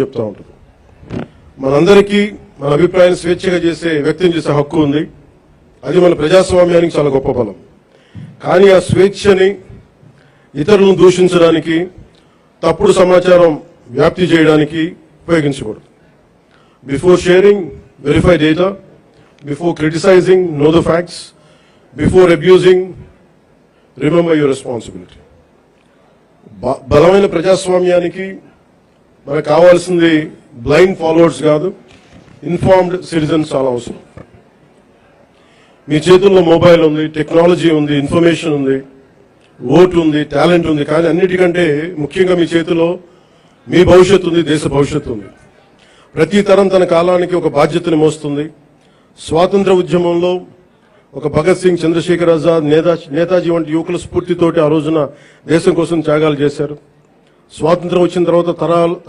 చెప్తా ఉంటుంది. మనందరికీ మన అభిప్రాయం స్వేచ్ఛగా వ్యక్తం చేసే హక్కు ఉంది. అది మన ప్రజాస్వామ్యానికి చాలా గొప్ప బలం. కానీ ఆ స్వేచ్ఛని ఇతరులను దూషించడానికి, తప్పుడు సమాచారం వ్యాప్తి చేయడానికి ఉపయోగించకూడదు. Before sharing, verify data. Before criticising, know the facts. Before abusing, remember your responsibility. బలమైన ప్రజాస్వామ్యానికి మనకు కావాల్సింది బ్లైండ్ ఫాలోవర్స్ కాదు, ఇన్ఫార్మ్డ్ సిటిజన్స్ చాలా అవసరం. మీ చేతుల్లో మొబైల్ ఉంది, టెక్నాలజీ ఉంది, ఇన్ఫర్మేషన్ ఉంది, ఓటు ఉంది, టాలెంట్ ఉంది. కానీ అన్నిటికంటే ముఖ్యంగా మీ చేతిలో మీ భవిష్యత్తు ఉంది, దేశ భవిష్యత్తు ఉంది. ప్రతి తరం తన కాలానికి ఒక బాధ్యతని మోస్తుంది. స్వాతంత్ర ఉద్యమంలో ఒక భగత్ సింగ్, చంద్రశేఖర్ ఆజాద్, నేతాజీ వంటి యువకుల స్ఫూర్తితోటి ఆ రోజున దేశం కోసం త్యాగాలు చేశారు. స్వాతంత్రం వచ్చిన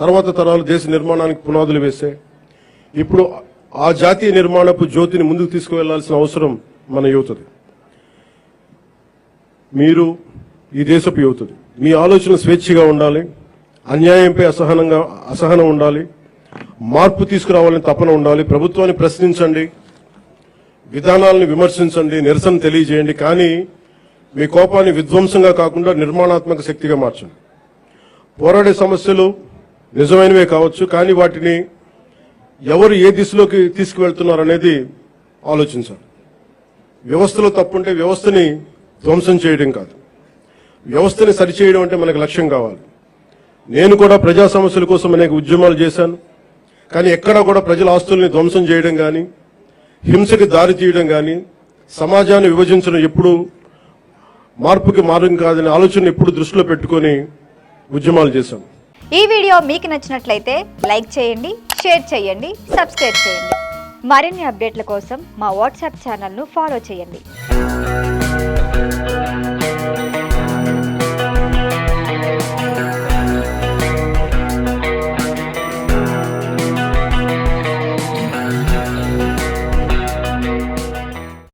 తర్వాత తరాలు దేశ నిర్మాణానికి పునాదులు వేశాయి. ఇప్పుడు ఆ జాతీయ నిర్మాణపు జ్యోతిని ముందుకు తీసుకువెళ్లాల్సిన అవసరం మన యువతది. మీరు ఈ దేశపు యువతది. మీ ఆలోచన స్వేచ్ఛగా ఉండాలి, అన్యాయంపై అసహనం ఉండాలి, మార్పు తీసుకురావాలని తపన ఉండాలి. ప్రభుత్వాన్ని ప్రశ్నించండి, విధానాలను విమర్శించండి, నిరసన తెలియజేయండి. కానీ మీ కోపాన్ని విధ్వంసంగా కాకుండా నిర్మాణాత్మక శక్తిగా మార్చండి. పోరాడే సమస్యలు నిజమైనవే కావచ్చు, కానీ వాటిని ఎవరు ఏ దిశలోకి తీసుకువెళ్తున్నారనేది ఆలోచించాలి. వ్యవస్థలో తప్పుంటే వ్యవస్థని ధ్వంసం చేయడం కాదు, వ్యవస్థని సరిచేయడం అంటే మనకు లక్ష్యం కావాలి. నేను కూడా ప్రజా సమస్యల కోసం అనేక ఉద్యమాలు చేశాను. కానీ ఎక్కడా కూడా ప్రజల ఆస్తుల్ని ధ్వంసం చేయడం కానీ, హింసకి దారి తీయడం కానీ, సమాజాన్ని విభజించడం ఎప్పుడు మార్పుకి మార్గం కాదనే ఆలోచన ఎప్పుడు దృష్టిలో పెట్టుకొని ఉద్యమాలు చేశాం. ఈ వీడియో మీకు నచ్చినట్లయితే లైక్ చేయండి, షేర్ చేయండి, సబ్స్క్రైబ్ చేయండి. మరిన్ని అప్డేట్ల కోసం మా వాట్సాప్ ఛానల్ను ఫాలో చేయండి.